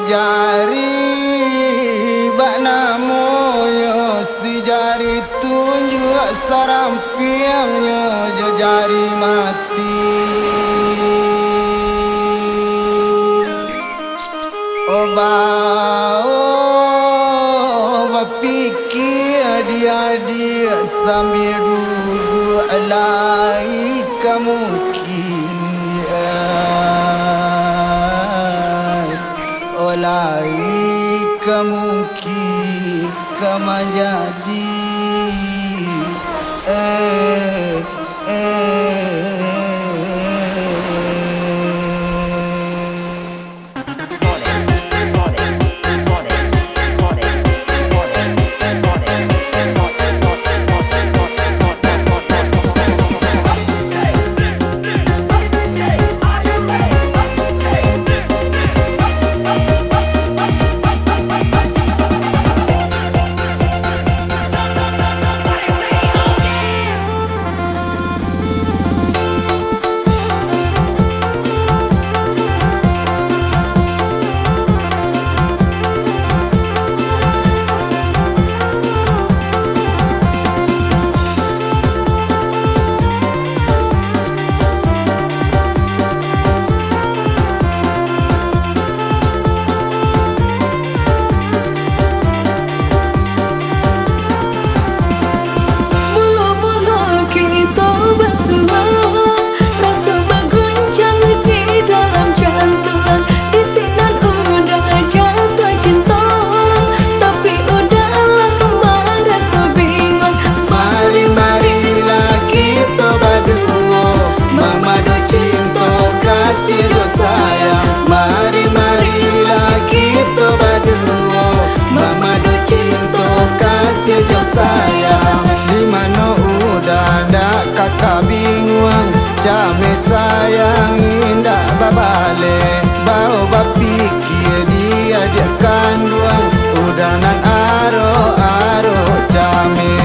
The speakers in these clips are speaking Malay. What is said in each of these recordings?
Jari bakna moyo si jari tunjuk sarampiangnya jo jari mati. Oba pikir dia sambil duduk alai kamu olai kemungkin kama jadi Jame sayang indah babale bau bapikir dia kandung udanan aro jame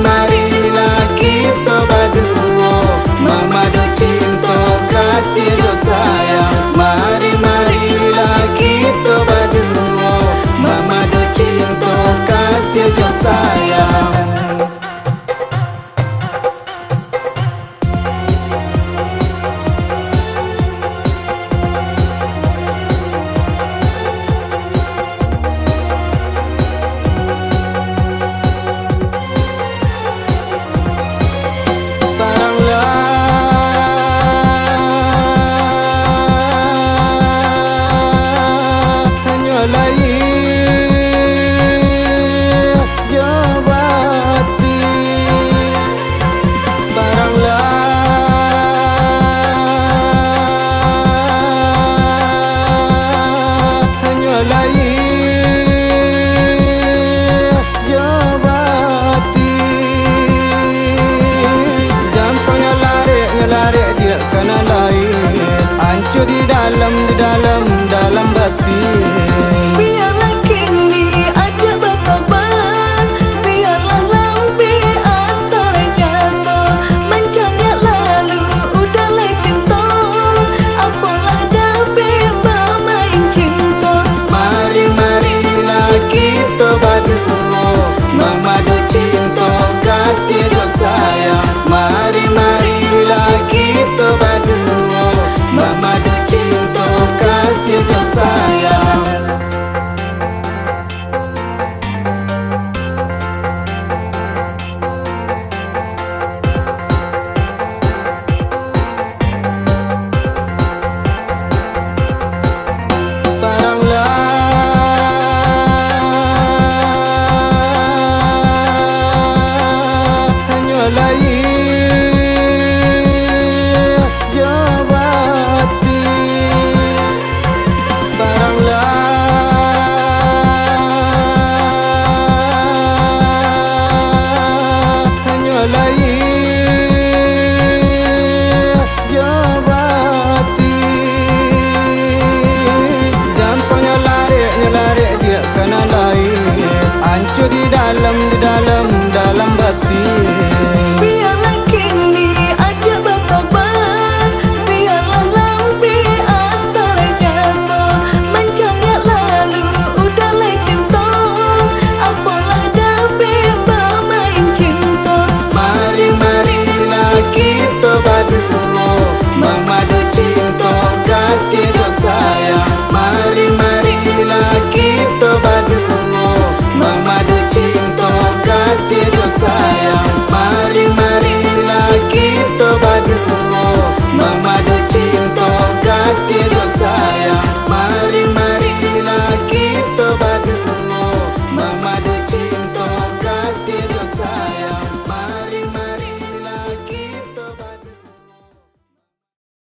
marilah kita berdua memadu cinta kasih do sayang marilah kita berdua memadu cinta kasih do sayang. Di dalam hati. Biarlah kini ada bersabar, biarlah lambe asal jatuh, mencari lalu udahlah cinta, apalah dapat bermain cinta. Marilah kita berdua memadu cinta kasih do sayang. Marilah kita berdua memadu cinta kasih do sayang.